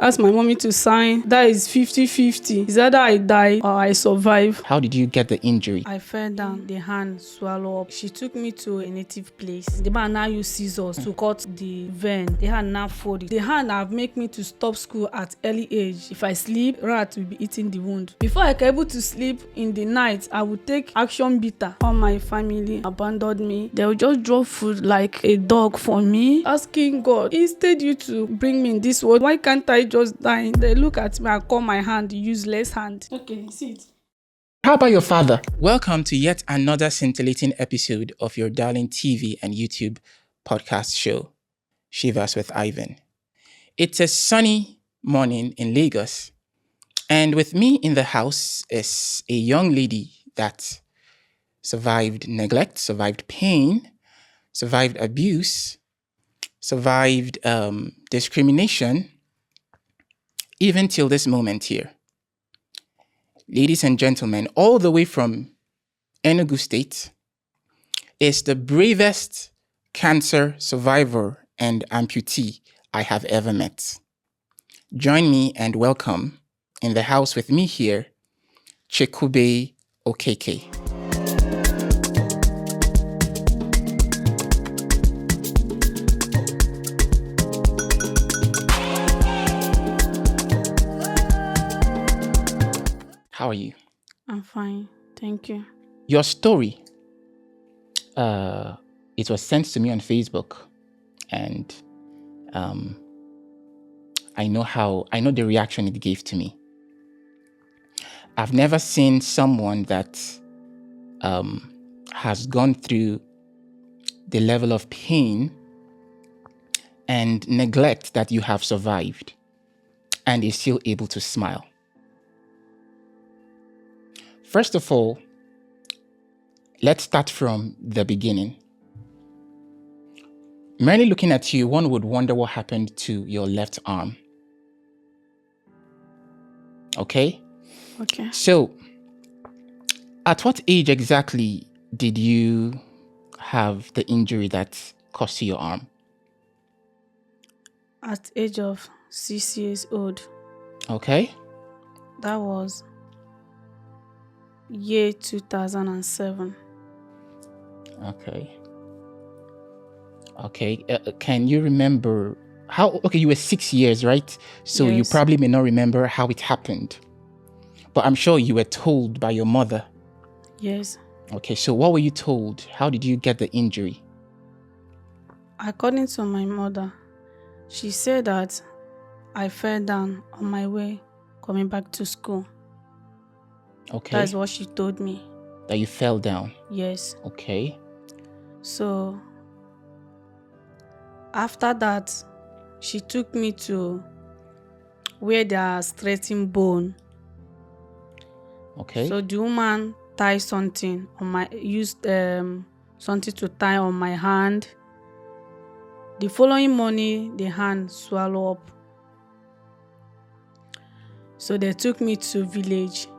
asked my mommy to sign. That is 50-50. It's either I die or I survive. How did you get the injury? I fell down. The hand swallowed up. She took me to a native place. The man now used scissors to cut the vein. The hand now folded. The hand have make me to stop school at early age. If I sleep, rat will be eating the wound. Before I can able to sleep in the night, I would take action bitter. All my family abandoned me. They would just drop food like a dog for me, asking God, instead you to bring me in this world, why can't I just die? They look at me and call my hand useless hand. Okay, see it. How about your father? Welcome to yet another scintillating episode of your darling TV and YouTube podcast show, Shivers with Ivan. It's a sunny morning in Lagos, and with me in the house is a young lady that survived neglect, survived pain, survived abuse, survived discrimination, even till this moment here. Ladies and gentlemen, all the way from Enugu State, is the bravest cancer survivor and amputee I have ever met. Join me and welcome in the house with me here, Chikube Okeke. How are you? I'm fine, thank you. Your story, it was sent to me on Facebook, and I know the reaction it gave to me. I've never seen someone that has gone through the level of pain and neglect that you have survived and is still able to smile. First of all, let's start from the beginning. Merely looking at you, one would wonder what happened to your left arm. Okay? Okay. So, at what age exactly did you have the injury that cost you your arm? At age of 6 years old. Okay. That was year 2007. Okay. Can you remember how? Okay, you were 6 years, right? So yes. You probably may not remember how it happened, but I'm sure you were told by your mother. Yes. Okay, so what were you told? How did you get the injury? According to my mother, she said that I fell down on my way coming back to school. Okay. That's what she told me. That you fell down? Yes. Okay. So, after that, she took me to where they are straightening bone. Okay. So, the woman tied something on my, used something to tie on my hand. The following morning, the hand swallowed up. So, they took me to village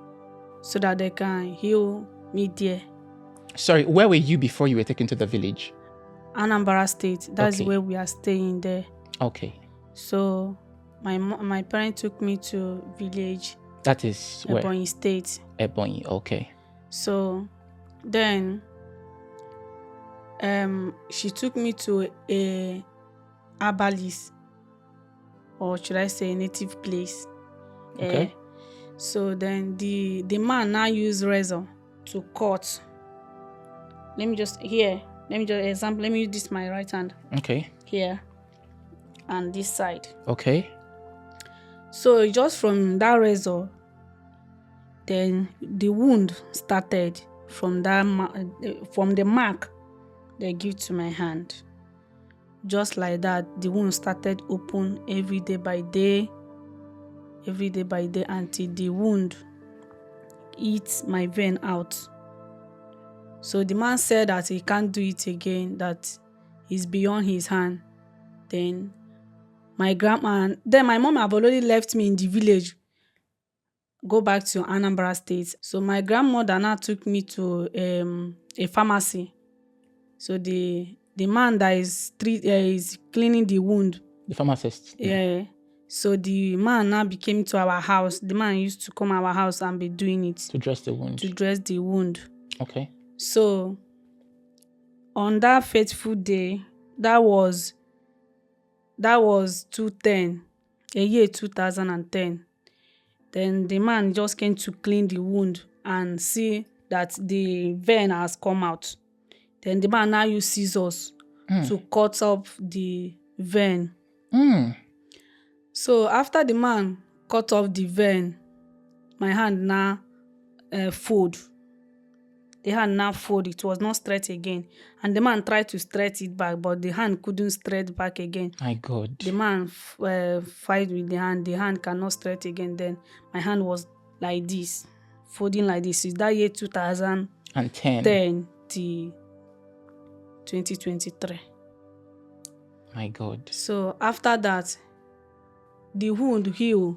so that they can heal me there. Sorry, where were you before you were taken to the village? Anambra State. That's okay. Where we are staying there. Okay. So my parents took me to village. That is where? Ebonyi State. Ebonyi, okay. So then she took me to a herbalist, or should I say a native place. Okay. So then the man now used razor to cut. Let me just example. Let me use this my right hand. Okay. Here. And this side. Okay. So just from that razor, then the wound started from the mark they give to my hand. Just like that, the wound started open every day by day until the wound eats my vein out. So the man said that he can't do it again, that it's beyond his hand. Then my mom have already left me in the village, go back to Anambra State. So my grandmother now took me to a pharmacy. So the man that is cleaning the wound, the pharmacist, yeah, So the man now became to our house. The man used to come our house and be doing it. To dress the wound. To dress the wound. Okay. So on that fateful day, that was 2010, a year 2010. Then the man just came to clean the wound and see that the vein has come out. Then the man now used scissors to cut up the vein. So after the man cut off the vein, my hand now fold. The hand now fold. It was not straight again. And the man tried to straight it back, but the hand couldn't straight back again. My God. The man fight with the hand. The hand cannot straight again. Then my hand was like this, folding like this. It's that year 2010 to 2023. My God. So after that, the wound healed.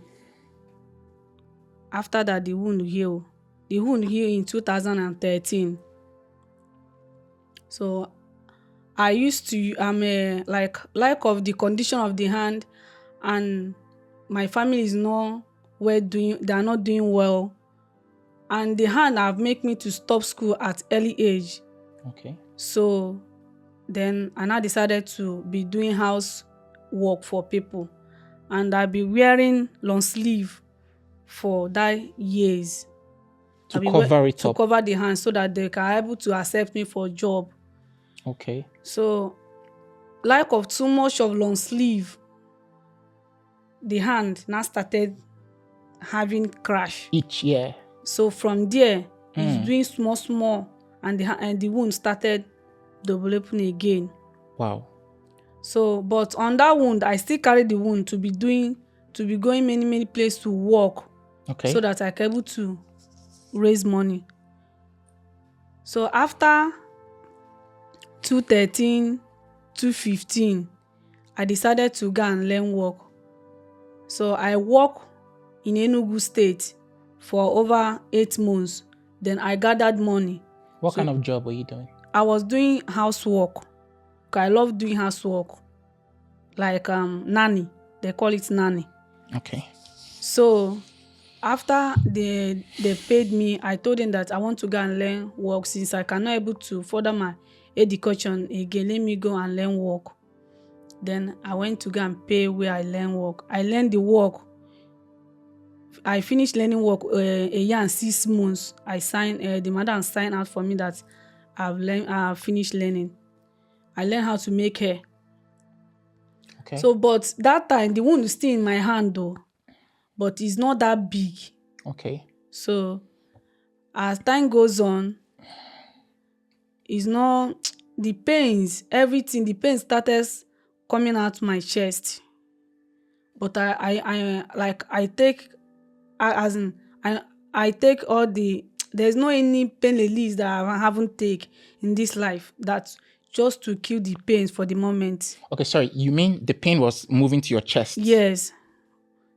The wound healed in 2013. So I'm like of the condition of the hand, and my family is not well doing. They are not doing well, and the hand have make me to stop school at early age. Okay. So then I now decided to be doing house work for people, and I'll be wearing long sleeve for that years. To cover the hand so that they can able to accept me for a job. Okay. So, like of too much of long sleeve, the hand now started having crash. Each year. So from there, it's doing small, and the wound started developing again. Wow. So, but on that wound, I still carry the wound to be going many places to work. Okay. So that I can able to raise money. So after 2013, 2015, I decided to go and learn work. So I work in Enugu State for over 8 months. Then I gathered money. What kind of job were you doing? I was doing housework. I love doing housework. Like nanny. They call it nanny. Okay. So after they paid me, I told them that I want to go and learn work since I cannot able to further my education again. Let me go and learn work. Then I went to go and pay where I learn work. I learned the work. I finished learning work a year and 6 months. I signed. The madam signed out for me that I've finished learning. I learned how to make hair. Okay. So, but that time the wound is still in my hand though. But it's not that big. Okay. So, as time goes on, it's not the pains, everything. The pain started coming out my chest. But I take all the. There's no any pain release that I haven't taken in this life. That's just to kill the pains for the moment. Okay, sorry. You mean the pain was moving to your chest? Yes.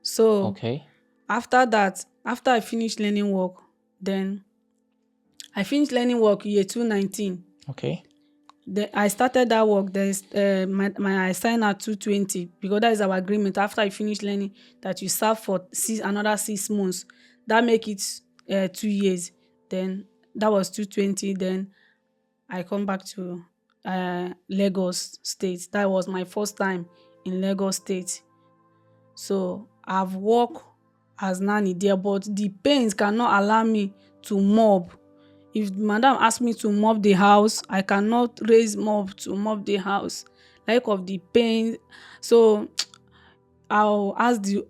So okay. After that, after I finished learning work, then I finished learning work year 2019. Okay. I started that work. There's I signed out 220 because that is our agreement. After I finish learning, that you serve for another 6 months. That make it 2 years. Then that was 220. Then I come back to Lagos State. That was my first time in Lagos State. So I've worked as nanny there, but the pains cannot allow me to mop. If madam asks me to mop the house, I cannot raise mop to mop the house. Like of the pain. So I'll ask they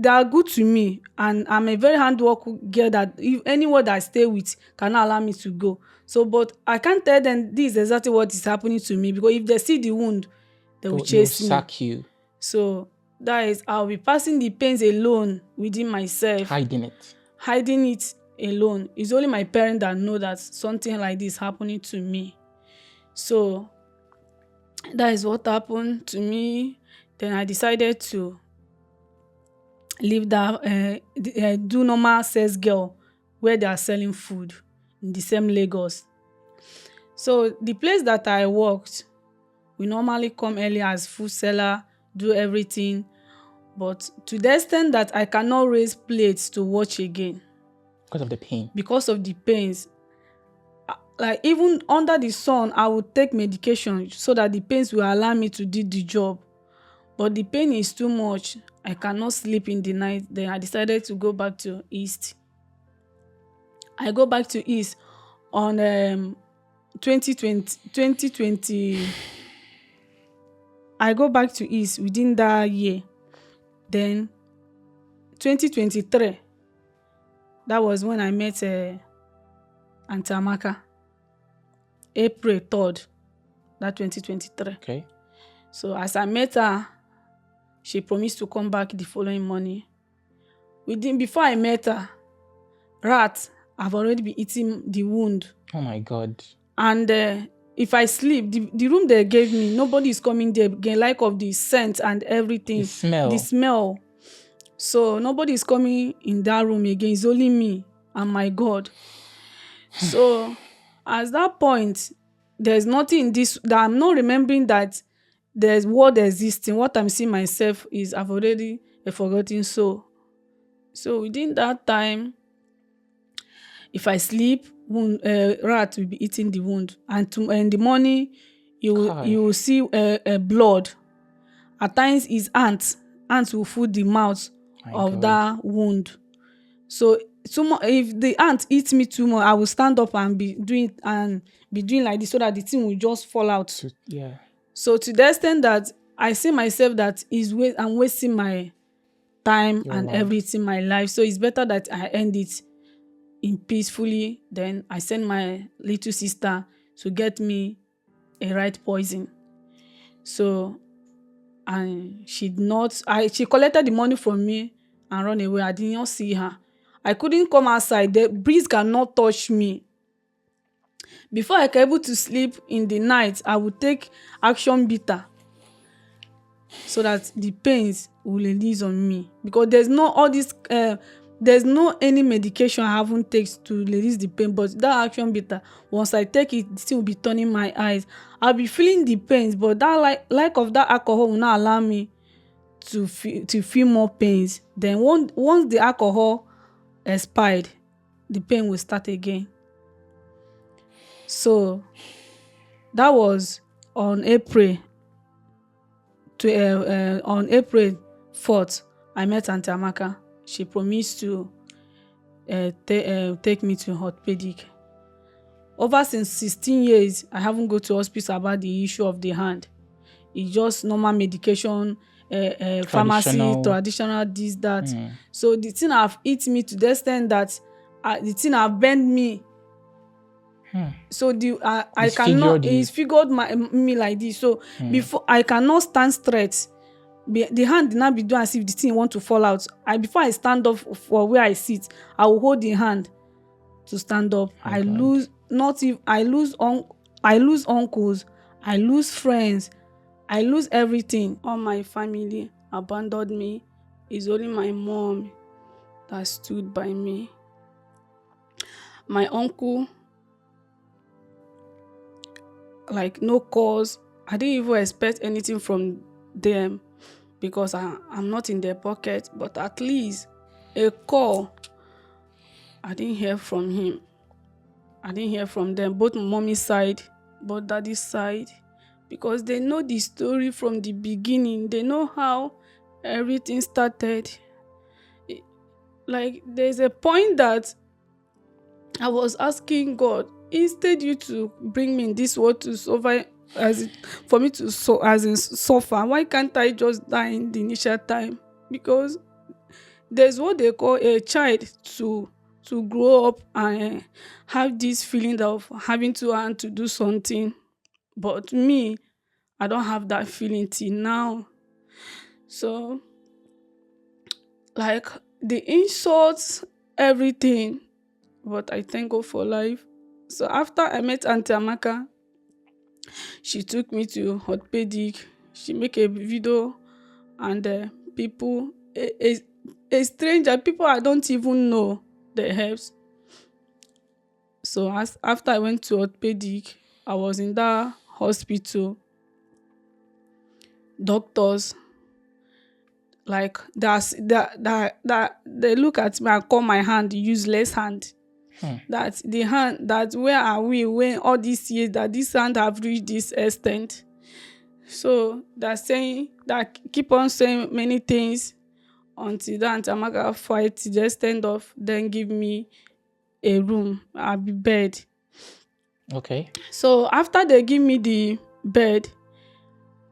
are good to me, and I'm a very hardworking girl that if anyone that I stay with cannot allow me to go. So, but I can't tell them this is exactly what is happening to me, because if they see the wound, they will chase me. Sack you. So that is, I'll be passing the pains alone within myself. Hiding it alone. It's only my parents that know that something like this happening to me. So that is what happened to me. Then I decided to leave that, do normal sales girl where they are selling food in the same Lagos. So the place that I worked, we normally come early as food seller, do everything. But to the extent that I cannot raise plates to watch again. Because of the pain. Because of the pains. Like even under the sun, I would take medication so that the pains will allow me to do the job. But the pain is too much. I cannot sleep in the night. Then I decided to go back to East. I go back to East on 2020. I go back to East within that year. Then 2023, that was when I met Auntie Amaka. April 3rd, that 2023. Okay. So as I met her, she promised to come back the following morning. Before I met her, rats have already been eating the wound. Oh my God. And if I sleep, the room they gave me, nobody is coming there again, like of the scent and everything. The smell. So nobody is coming in that room again. It's only me and my God. So at that point, there's nothing in this that I'm not remembering that there's word existing. What I'm seeing myself is I've already a forgotten soul. So within that time, if I sleep, rat will be eating the wound, and in the morning, you will see blood. At times, it's ants. Ants will food the mouth of that wound. So if the ant eats me too much, I will stand up and be doing like this so that the thing will just fall out. So to the extent that I see myself that I'm wasting my time and everything, my life. So it's better that I end it in peacefully. Then I send my little sister to get me a right poison. So, and she collected the money from me and run away. I did not see her. I couldn't come outside. The breeze cannot touch me. Before I can able to sleep in the night, I would take action bitter so that the pains will release on me. Because there's no any medication I haven't taken to release the pain. But that action bitter, once I take it, the thing will be turning my eyes. I'll be feeling the pains, but that like of that alcohol will not allow me to feel more pains. Then once the alcohol expired, the pain will start again. So that was on April 4th. I met Auntie Amaka. She promised to take me to orthopedic. Over since 16 years, I haven't go to hospital about the issue of the hand. It's just normal medication, pharmacy, traditional, this, that. So the thing have eaten me to the extent that the thing have bent me. So it's figured me like this. So before I cannot stand straight. The hand did not be doing as if the thing want to fall out. Before I stand up for where I sit, I will hold the hand to stand up. I lose uncles, I lose friends, I lose everything. All my family abandoned me. It's only my mom that stood by me. My uncle, like no cause. I didn't even expect anything from them because I'm not in their pocket. But at least a call, I didn't hear from him. I didn't hear from them, both mommy's side, both daddy's side, because they know the story from the beginning. They know how everything started. Like there's a point that I was asking God, instead you to bring me in this world to suffer, for me to suffer, why can't I just die in the initial time? Because there's what they call a child to grow up and have this feeling of having to want to do something. But me, I don't have that feeling till now. So, like the insults, everything. But I thank God for life. So after I met Auntie Amaka, she took me to orthopedic. She make a video, and people, a stranger, people I don't even know, they helps. So after I went to orthopedic, I was in that hospital. Doctors, like that they look at me and call my hand useless hand. That the hand, that where are we when all these years that this hand have reached this extent. So they're saying that, keep on saying many things until that Amaka fight to the extent of then give me a room, a bed. Okay. So after they give me the bed,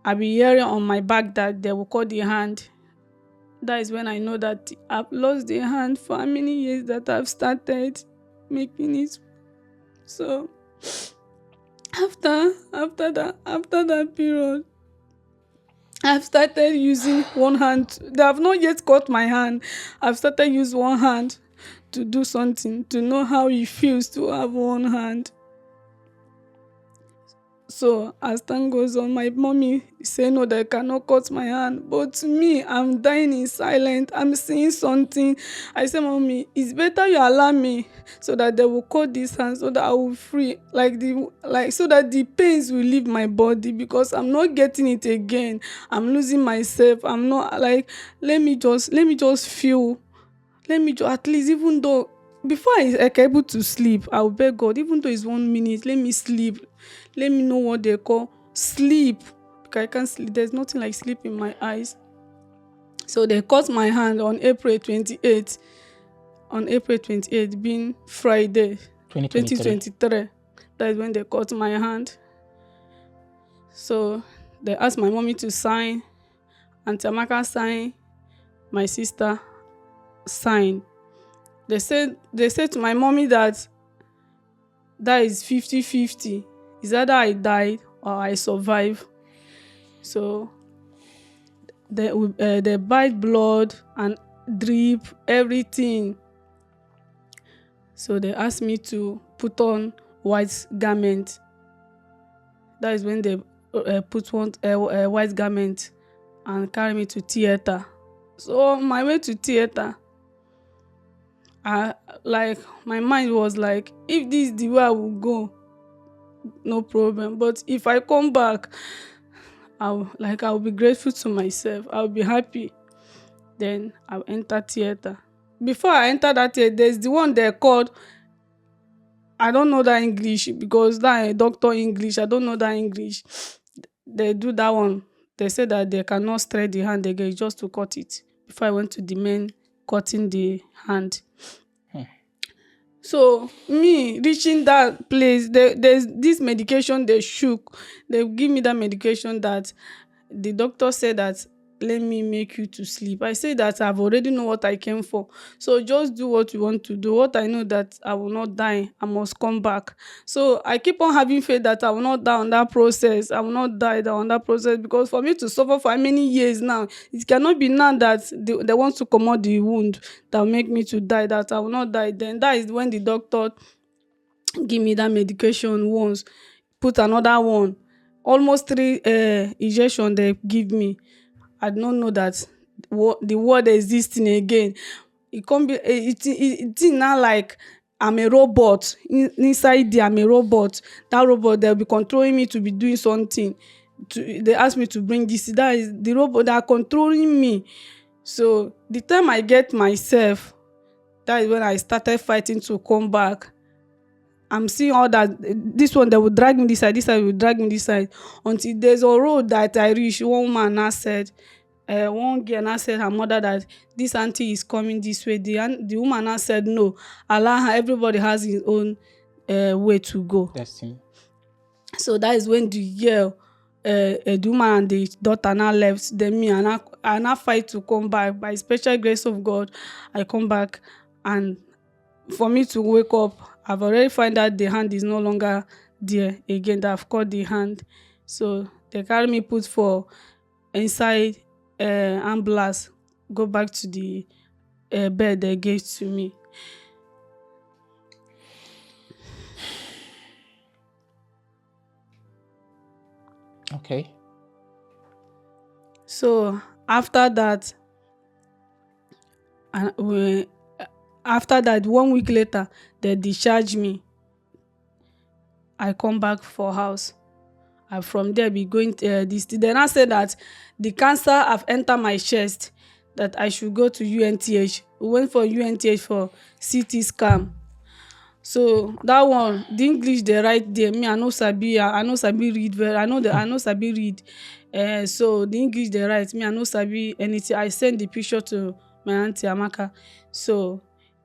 I'll be hearing on my back that they will call the hand. That is when I know that I've lost the hand for how many years that I've started making it. So after that period, I've started using one hand. They have not yet cut my hand. I've started using one hand to do something, to know how it feels to have one hand. So as time goes on, my mommy say no, they cannot cut my hand. But to me, I'm dying in silence. I'm seeing something. I say, Mommy, it's better you allow me so that they will cut this hand so that I will free, so that the pains will leave my body, because I'm not getting it again. I'm losing myself. I'm not let me just feel. Let me just, at least, even though before I can able to sleep, I will beg God, even though it's 1 minute, let me sleep. Let me know what they call sleep, because I can't sleep. There's nothing like sleep in my eyes. So they cut my hand on April 28th. On April 28th, being Friday, 2023. That is when they cut my hand. So they asked my mommy to sign, and Tamaka signed, my sister signed. They said to my mommy that is 50-50. Is either I died or I survive. So they bite blood and drip everything. So they asked me to put on white garment. That is when they put on a white garment and carry me to theater. So on my way to theater, my mind was like, if this is the way I will go, no problem. But if I come back, I'll be grateful to myself. I'll be happy. Then I'll enter theater. Before I enter that theater, there's the one they called, I don't know that English, because that doctor English, I don't know that English. They do that one. They say that they cannot stretch the hand again, just to cut it. Before I went to the men cutting the hand. So me reaching that place, there's this medication they shook. They give me that medication that the doctor said that, let me make you to sleep. I say that I've already know what I came for. So just do what you want to do. What I know that I will not die, I must come back. So I keep on having faith that I will not die on that process. I will not die on that process, because for me to suffer for how many years now, it cannot be now that they want to come out the wound that will make me to die, that I will not die. Then that is when the doctor give me that medication once, put another one, almost 3 injections they give me. I don't know that the word existing again. It can't be. It's not like I'm a robot. Inside there, I'm a robot. That robot, they'll be controlling me to be doing something. They ask me to bring this. That is the robot that are controlling me. So the time I get myself, that is when I started fighting to come back. I'm seeing all that. This one, they will drag me this side. This side will drag me this side. Until there's a road that I reach. One woman now said, one girl now said her mother that this auntie is coming this way. The woman now said no. Allow her. Everybody has his own way to go. Destiny. So that is when the girl, the woman and the daughter now left. Then me and I now fight to come back. By special grace of God, I come back, and for me to wake up, I've already found out the hand is no longer there again. That I've cut the hand. So they carry me put for inside ambulance, go back to the bed they gave to me. Okay. So after that, 1 week later, they discharged me. I come back for house. And from there, be going this. They now say that the cancer have entered my chest. that I should go to UNTH. We went for UNTH for CT scan. So that one, the English they write there. Me, I no sabi read very. I no sabi read. So the English they write. Me, I no sabi anything. I send the picture to my auntie Amaka. So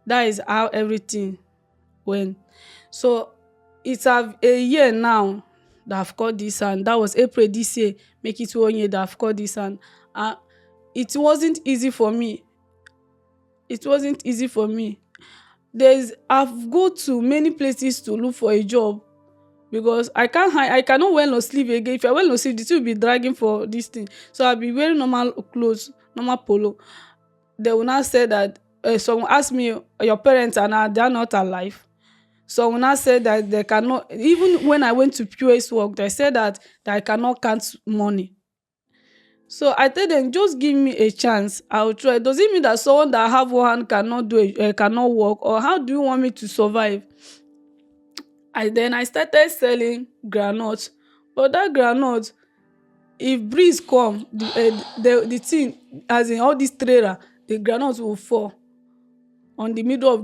that is how everything went. So it's a year now that I've got this, and that was April this year. Make it 1 year that I've got this, and it wasn't easy for me. It wasn't easy for me. I've go to many places to look for a job because I cannot wear no sleeve again. If I wear no sleeve, the thing will be dragging for this thing. So I'll be wearing normal clothes, normal polo. They will now say that someone asked me, your parents they are not alive. So when I said that they cannot, even when I went to POS work, they said that I cannot count money. So I tell them, just give me a chance. I'll try. Does it mean that someone that have one hand cannot work, or how do you want me to survive? Then I started selling groundnuts, but that groundnut, if breeze come, the thing, as in all this trailer, the groundnut will fall on the middle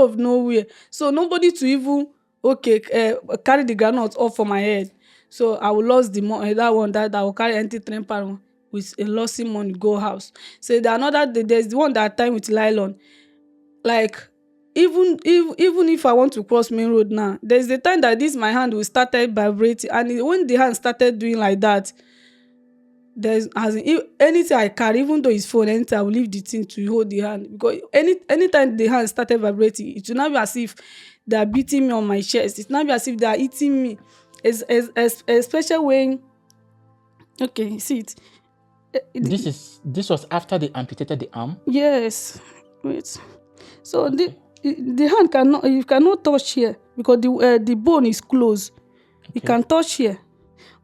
of nowhere. So nobody to even carry the groundnut off for my head. So I will lose the money. That one that will carry empty train pan with a losing money go house. So there's the one that time with nylon. Like even if I want to cross main road now, there's the time that my hand will started vibrating, and when the hand started doing like that, there's anything I carry, even though it's phone, anything I will leave the thing to hold the hand, because anytime the hand started vibrating, it will not be as if they are beating me on my chest. It's not be as if they are eating me. Especially when see it. This was after they amputated the arm? Yes. Wait. So the hand you cannot touch here because the bone is closed. Okay. You can touch here.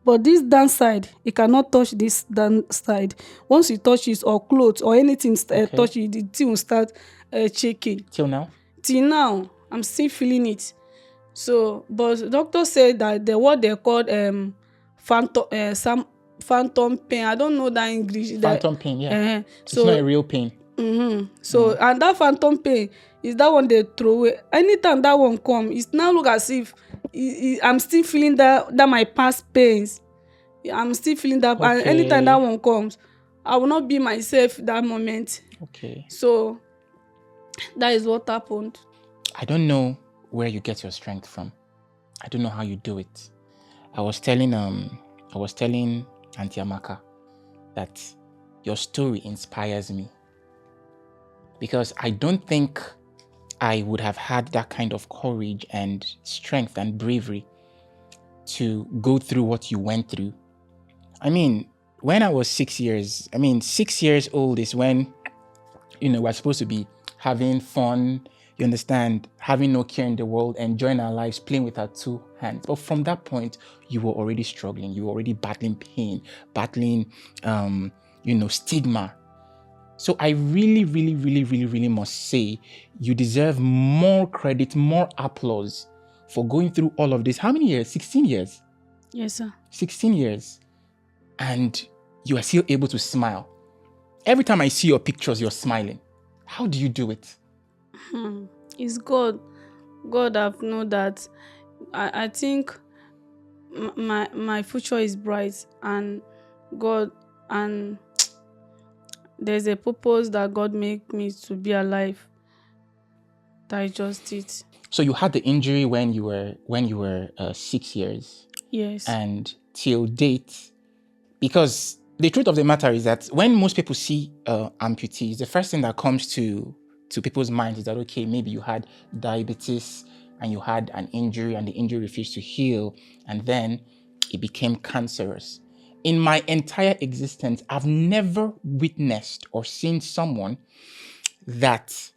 But this down side, you cannot touch this down side. Once you touch it or clothes or anything touch it, the thing will start shaking. Till now? Till now, I'm still feeling it. So, but doctor said that what they called phantom pain. I don't know that English. Phantom pain, yeah. It's not a real pain. Mm-hmm. So, and that phantom pain is that one they throw away. Anytime that one come, it's now look as if I'm still feeling that my past pains. I'm still feeling that, and anytime that one comes, I will not be myself that moment. Okay. So that is what happened. I don't know where you get your strength from. I don't know how you do it. I was telling Auntie Amaka that your story inspires me, because I don't think I would have had that kind of courage and strength and bravery to go through what you went through. I mean, when I was 6 years, 6 years old is when, we're supposed to be having fun, you understand, having no care in the world, enjoying our lives, playing with our two hands. But from that point, you were already struggling. You were already battling pain, battling, stigma. So I really, really, really, really, really must say you deserve more credit, more applause for going through all of this. How many years? 16 years? Yes, sir. 16 years. And you are still able to smile. Every time I see your pictures, you're smiling. How do you do it? It's God. God, I've known that. I think my future is bright, and God, and there's a purpose that God made me to be alive. That I just did. So you had the injury when you were 6 years. Yes. And till date, because the truth of the matter is that when most people see amputees, the first thing that comes to people's minds is that, okay, maybe you had diabetes and you had an injury and the injury refused to heal, and then it became cancerous. In my entire existence, I've never witnessed or seen someone that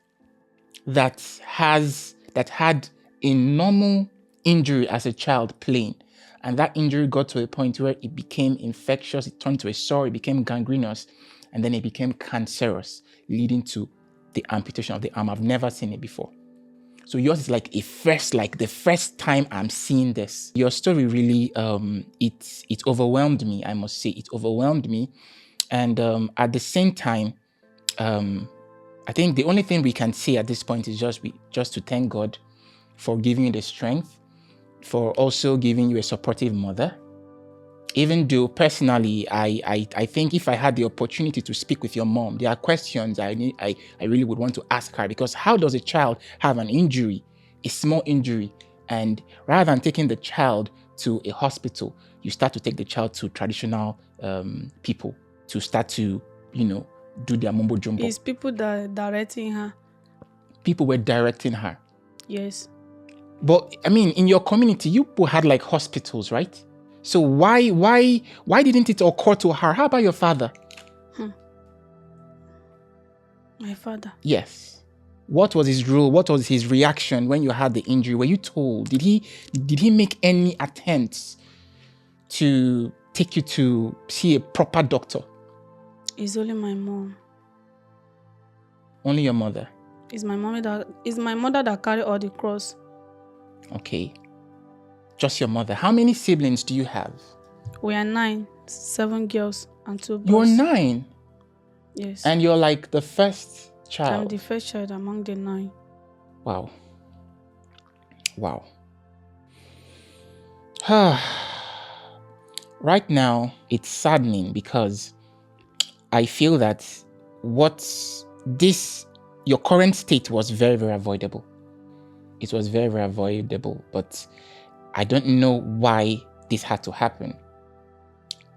had a normal injury as a child playing, and that injury got to a point where it became infectious, it turned to a sore, it became gangrenous, and then it became cancerous, leading to the amputation of the arm. I've never seen it before. So yours is like the first time I'm seeing this. Your story really, it overwhelmed me, I must say. It overwhelmed me. And at the same time, I think the only thing we can say at this point is just to thank God for giving you the strength, for also giving you a supportive mother. Even though personally, I think if I had the opportunity to speak with your mom, there are questions I really would want to ask her, because how does a child have an injury, a small injury, and rather than taking the child to a hospital, you start to take the child to traditional people to start to, do their mumbo jumbo. It's people that directing her. People were directing her. Yes. But I mean, in your community, you people had like hospitals, right? So why didn't it occur to her? How about your father? My father. Yes. What was his role? What was his reaction when you had the injury? Were you told? Did he make any attempts to take you to see a proper doctor? It's only my mom. Only your mother? It's my mother that carry all the cross. Okay. Just your mother. How many siblings do you have? We are 9, 7 girls and 2 boys. You're 9? Yes. And you're like the first child? I'm the first child among the 9. Wow. Right now, it's saddening because I feel that your current state was very, very avoidable. It was very, very avoidable, but I don't know why this had to happen.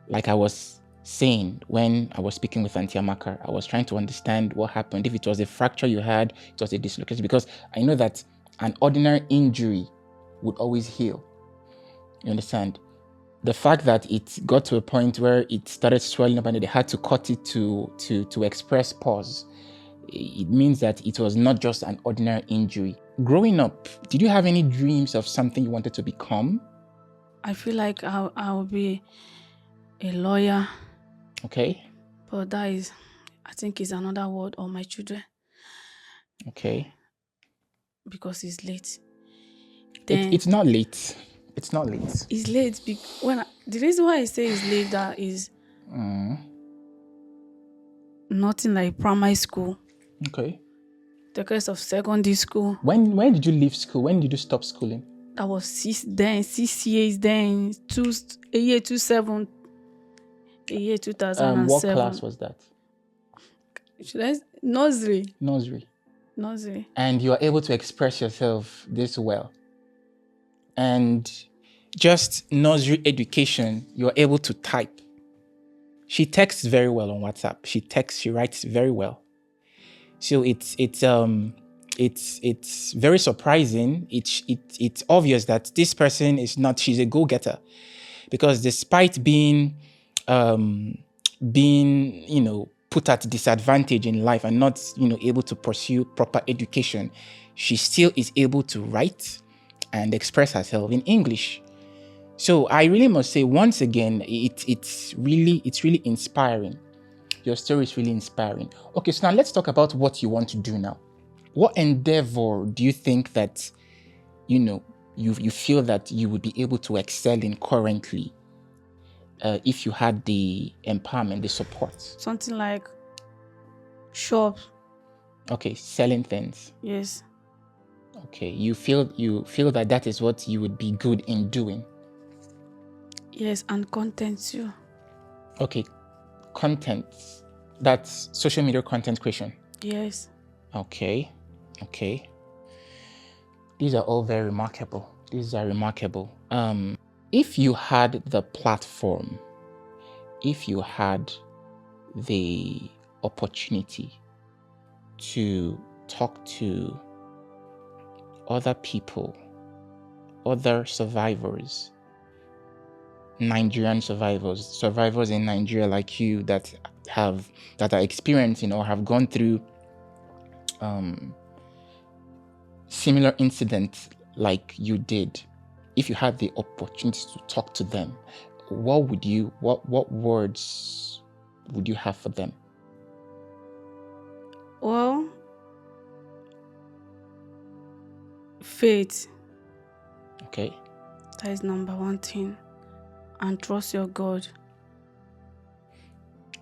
Like I was saying when I was speaking with Auntie Amaka, I was trying to understand what happened. If it was a fracture you had, it was a dislocation, because I know that an ordinary injury would always heal. You understand? The fact that it got to a point where it started swelling up and they had to cut it to express pause, it means that it was not just an ordinary injury. Growing up, did you have any dreams of something you wanted to become? I feel like I'll be a lawyer. Okay. But that is, I think, is another word on my children. Okay. Because it's late. It's not late. It's not late. It's late. The reason why I say it's late, that is nothing like primary school. Okay. The case of secondary school. When did you leave school? When did you stop schooling? That was 6 years then, 2007, a year 2007. What class was that? Nursery. And you are able to express yourself this well. And just nursery education, you are able to type. She texts very well on WhatsApp. She writes very well. So it's very surprising. It's obvious that this person she's a go-getter, because despite being put at disadvantage in life and not able to pursue proper education, she still is able to write and express herself in English. So I really must say, once again, it's really inspiring. Your story is really inspiring. Okay, so now let's talk about what you want to do now. What endeavor do you think that, you feel that you would be able to excel in currently, if you had the empowerment, the support? Something like shop. Okay, selling things. Yes. Okay, you feel that is what you would be good in doing. Yes, and content too. Okay, content. That's social media content creation. Yes. Okay. These are all very remarkable. If you had the platform, if you had the opportunity to talk to other people, other survivors, Nigerian survivors in Nigeria like you that are experiencing or have gone through similar incidents like you did, if you had the opportunity to talk to them, what words would you have for them? Well, faith. Okay. That is number one thing. And trust your God.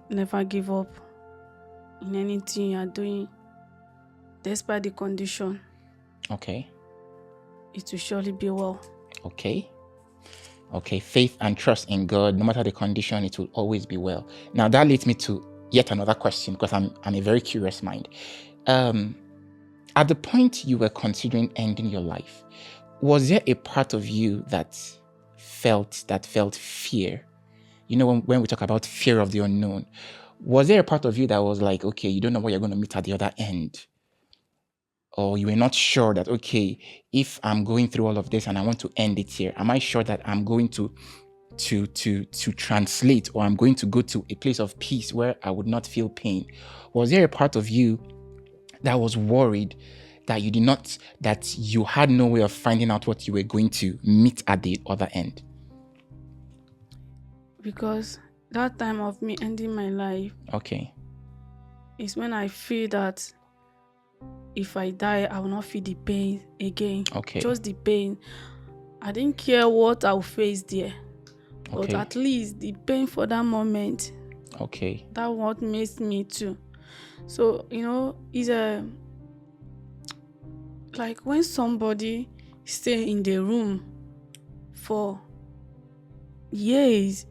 Never give up. in anything you are doing, despite the condition, Okay. it will surely be well. Okay. Okay. Faith and trust in God, no matter the condition, it will always be well. Now that leads me to yet another question, because I'm a very curious mind. At the point you were considering ending your life, was there a part of you that felt fear? You know, when we talk about fear of the unknown, was there a part of you that was like, okay, you don't know what you're going to meet at the other end? Or you were not sure that, okay, if I'm going through all of this and I want to end it here, am I sure that I'm going to translate, or I'm going to go to a place of peace where I would not feel pain? Was there a part of you that was worried that you had no way of finding out what you were going to meet at the other end? Because that time of me ending my life, Okay. is when I feel that if I die, I will not feel the pain again. Okay. Just the pain. I didn't care what I will face there. But Okay. at least the pain for that moment, Okay. that what makes me too. So, it's like when somebody stay in the room for years,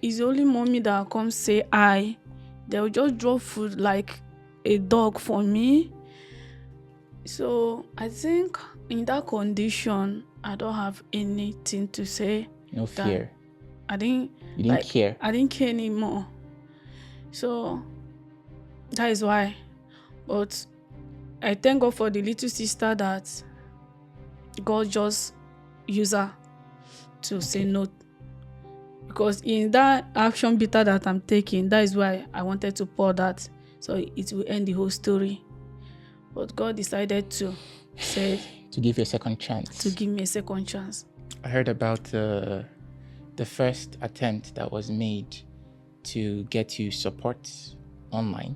it's only mommy that comes say I. They'll just drop food like a dog for me. So I think in that condition, I don't have anything to say. No fear. You didn't care. I didn't care anymore. So that is why. But I thank God for the little sister that God just used her to say no. Because in that action bitter that I'm taking, that is why I wanted to pour that, so it will end the whole story. But God decided to give you a second chance. To give me a second chance. I heard about the first attempt that was made to get you support online,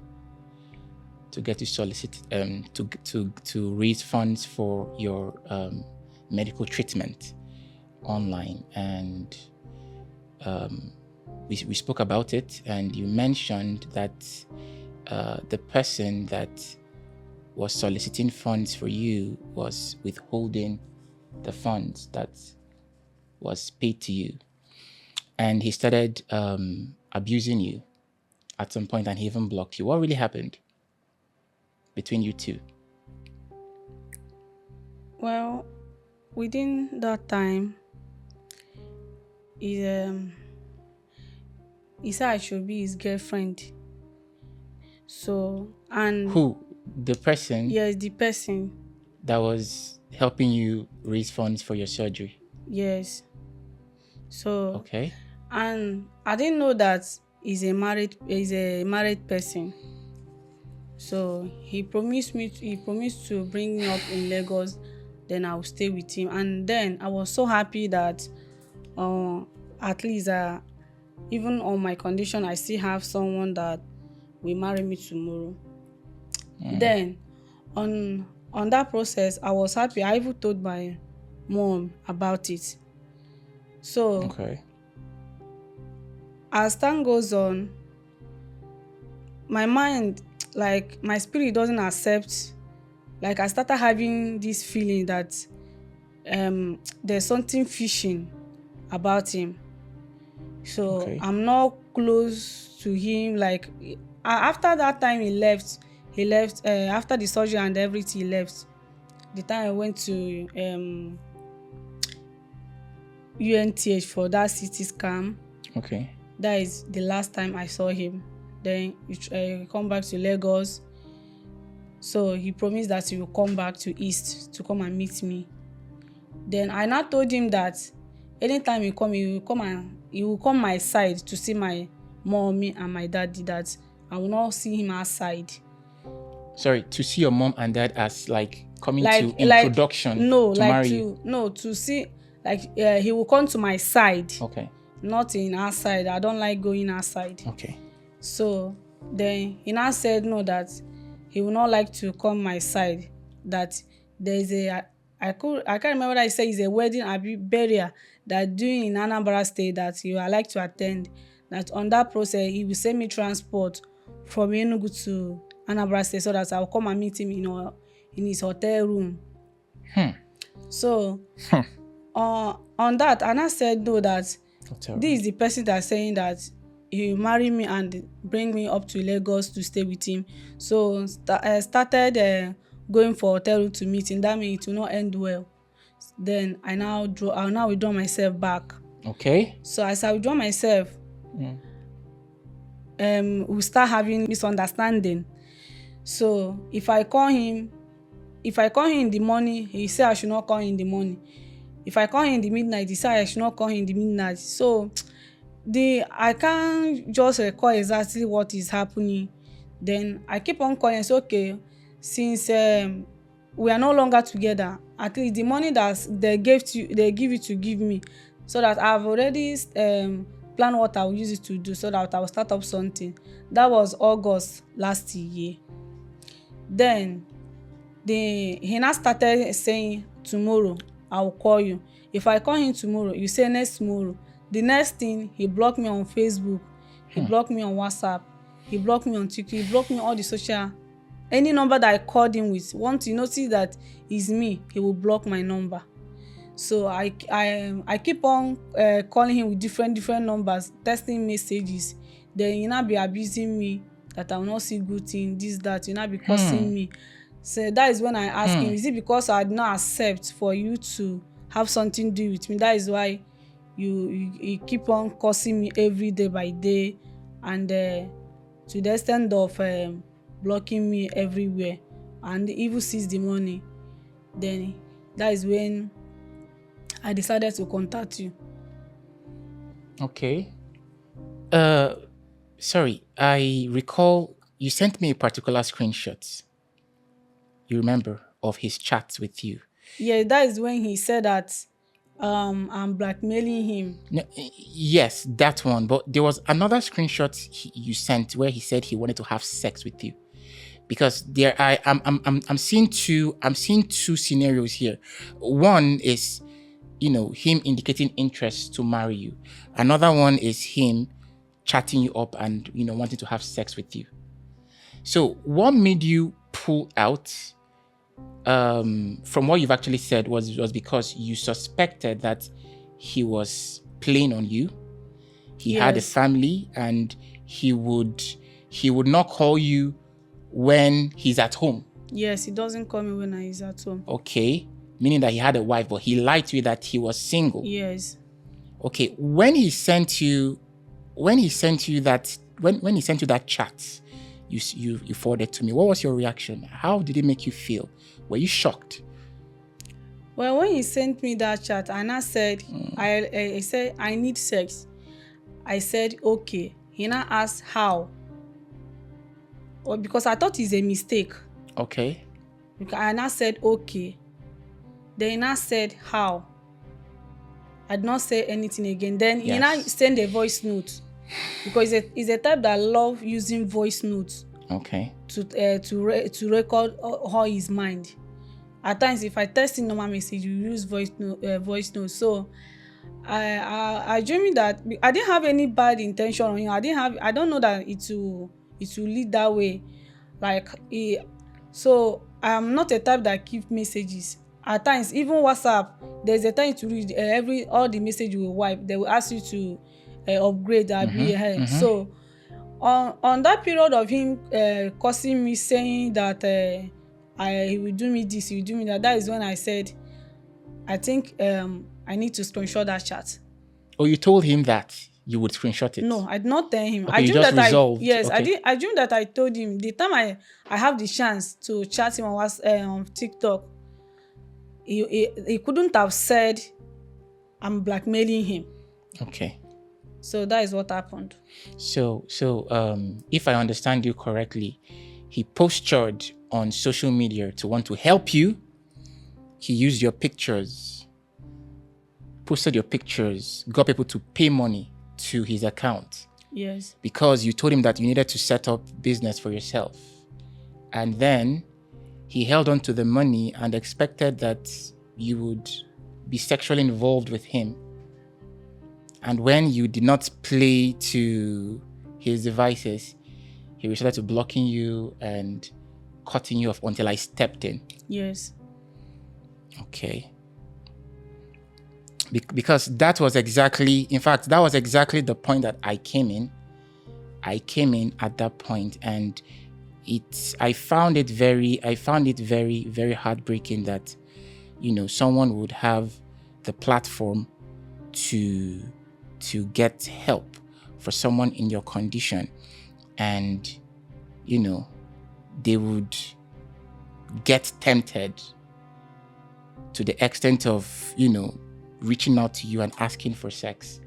to get you solicit to raise funds for your medical treatment online, and we spoke about it, and you mentioned that the person that was soliciting funds for you was withholding the funds that was paid to you, and he started abusing you at some point, and he even blocked you. What really happened between you two? Well, within that time, he said I should be his girlfriend. So, and who? The person? Yes, the person that was helping you raise funds for your surgery. Yes. So okay. And I didn't know that he's a married person. So he promised to bring me up in Lagos, then I'll stay with him. And then I was so happy that at least even on my condition, I still have someone that will marry me tomorrow. Then on that process, I was happy. I even told my mom about it. So okay. As time goes on, my mind, like my spirit doesn't accept. Like I started having this feeling that there's something fishing about him. So okay. I'm not close to him. Like after that time he left after the surgery and everything. He left. The time I went to UNTH for that CT scan. Okay. That is the last time I saw him. Then he come back to Lagos. So he promised that he will come back to East to come and meet me. Then I now told him that anytime he will come my side to see my mommy and my daddy, that I will not see him outside. Sorry, to see your mom and dad as like coming to introduction? No, to like marry to you. No, to see, like he will come to my side. Okay. Not in outside. I don't like going outside. Okay. So then he now said no, that he would not like to come my side. That there's I can't remember that he said it's a wedding burial that doing in Anambra State that he would like to attend. That on that process he will send me transport from Enugu to Anambra State so that I'll come and meet him in his hotel room. So on that, Anna said no, that this is the person that's saying that he will marry me and bring me up to Lagos to stay with him. So I started going for hotel room to meet him. That means it will not end well. Then I'll now withdraw myself back. Okay. So as I withdraw myself, we start having misunderstanding. So if I call him in the morning, he say I should not call him in the morning. If I call him in the midnight, he say I should not call him in the midnight. So I can't just recall exactly what is happening. Then I keep on calling. It's okay, since we are no longer together, at least the money that they give you to give me, so that I've already planned what I will use it to do, so that I will start up something. That was August last year. Then he now started saying, tomorrow I will call you. If I call him tomorrow, you say next tomorrow. The next thing, he blocked me on Facebook, he blocked me on WhatsApp, he blocked me on TikTok, he blocked me on all the social. Any number that I called him with, once he notices that it's me, he will block my number. So I keep on calling him with different numbers, testing messages. Then he now be abusing me, that I will not see good thing, this, that, you now be cursing me. So that is when I ask him, is it because I did not accept for you to have something to do with me? That is why you keep on cursing me every day by day, and to the extent of blocking me everywhere, and even seize the money. Then that is when I decided to contact you. Okay. Sorry, I recall you sent me a particular screenshot. You remember, of his chats with you? Yeah, that is when he said that I'm blackmailing him. No, yes, that one. But there was another screenshot you sent where he said he wanted to have sex with you. Because I'm seeing two scenarios here. One is, him indicating interest to marry you. Another one is him chatting you up and wanting to have sex with you. So what made you pull out? From what you've actually said was because you suspected that he was playing on you. He had a family, and he would not call you when he's at home. Yes, he doesn't call me when he's at home. Okay, meaning that he had a wife, but he lied to you that he was single. Yes. Okay, when he sent you that chat, you forwarded to me, what was your reaction? How did it make you feel? Were you shocked? Well, when he sent me that chat, and I said, I said I need sex. I said okay. He now asked how. Well, because I thought it's a mistake. Okay. I now said okay. Then he now said how. I did not say anything again. Then he now sent a voice note, because he's a type that love using voice notes. Okay. To record all his mind. At times, if I text in normal message, you use voice note. So I dreamed that I didn't have any bad intention on him. I don't know that it will lead that way. So I'm not a type that keep messages. At times, even WhatsApp, there's a time to read all the message you will wipe. They will ask you to upgrade that. So on that period of him cursing me, saying that he will do me this, he will do me that, that is when I said, I think I need to screenshot that chat. Oh, you told him that you would screenshot it? No, I did not tell him. Okay, I you dreamed just that resolved. Yes, okay. I dreamed that I told him. The time I have the chance to chat him on TikTok, he couldn't have said I'm blackmailing him. Okay. So that is what happened. So if I understand you correctly, he postured on social media to want to help you. He used your pictures, posted your pictures, got people to pay money to his account. Yes. Because you told him that you needed to set up business for yourself. And then he held on to the money and expected that you would be sexually involved with him. And when you did not play to his devices, he He resorted to blocking you and cutting you off until I stepped in. Yes. Okay. Because that was exactly the point that I came in. I came in at that point, and I found it very, very heartbreaking that, someone would have the platform to get help for someone in your condition, and they would get tempted to the extent of reaching out to you and asking for sex.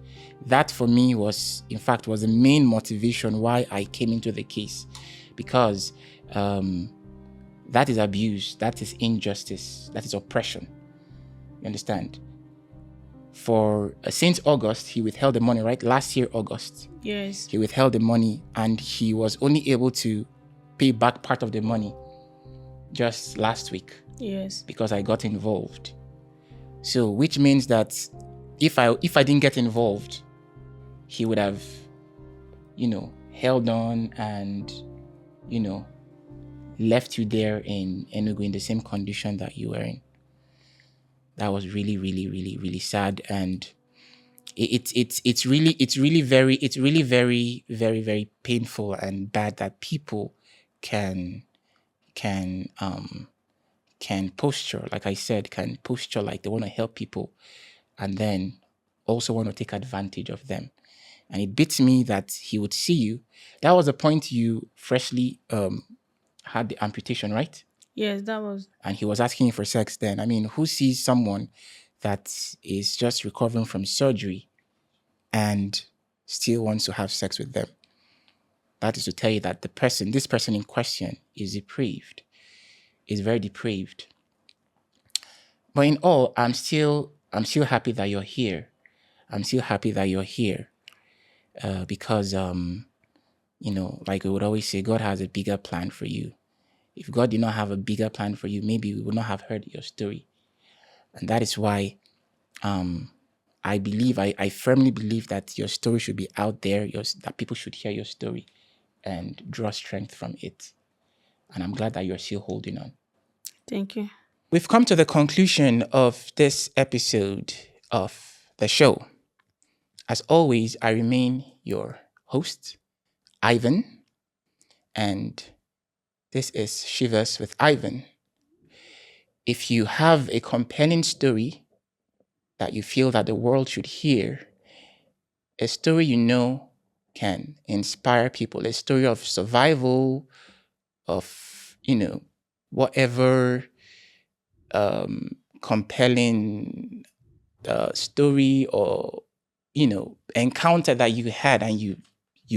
That for me was the main motivation why I came into the case, because that is abuse, that is injustice, that is oppression. You understand? For since August, he withheld the money, right? Last year, August. Yes. He withheld the money, and he was only able to pay back part of the money just last week. Yes. Because I got involved. So, which means that if I didn't get involved, he would have, held on and, left you there in Enugu in the same condition that you were in. That was really, really, really, really sad, and it's really very, very, very painful and bad that people can posture, like I said, can posture like they want to help people, and then also want to take advantage of them. And it beats me that he would see you. That was the point you freshly had the amputation, right? Yes, that was. And he was asking you for sex then. I mean, who sees someone that is just recovering from surgery and still wants to have sex with them? That is to tell you that this person in question is depraved, is very depraved. But in all, I'm still happy that you're here. I'm still happy that you're here because, like we would always say, God has a bigger plan for you. If God did not have a bigger plan for you, maybe we would not have heard your story. And that is why I firmly believe that your story should be out there, that people should hear your story and draw strength from it. And I'm glad that you're still holding on. Thank you. We've come to the conclusion of this episode of the show. As always, I remain your host, Ivan, and this is Shivers with Ivan. If you have a compelling story that you feel that the world should hear, a story can inspire people, a story of survival, of, whatever compelling story or, encounter that you had and you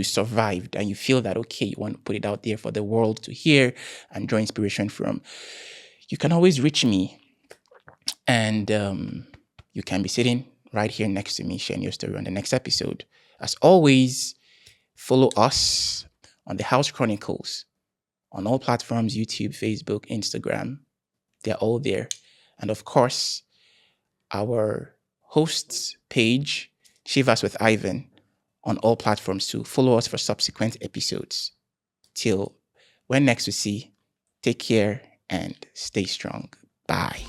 survived, and you feel that, okay, you want to put it out there for the world to hear and draw inspiration from, you can always reach me, and you can be sitting right here next to me sharing your story on the next episode. As always, follow us on the House Chronicles on all platforms, YouTube, Facebook, Instagram. They're all there. And of course, our hosts page, Shivers with Ivan, on all platforms too. Follow us for subsequent episodes. Till when next we see, take care and stay strong. Bye.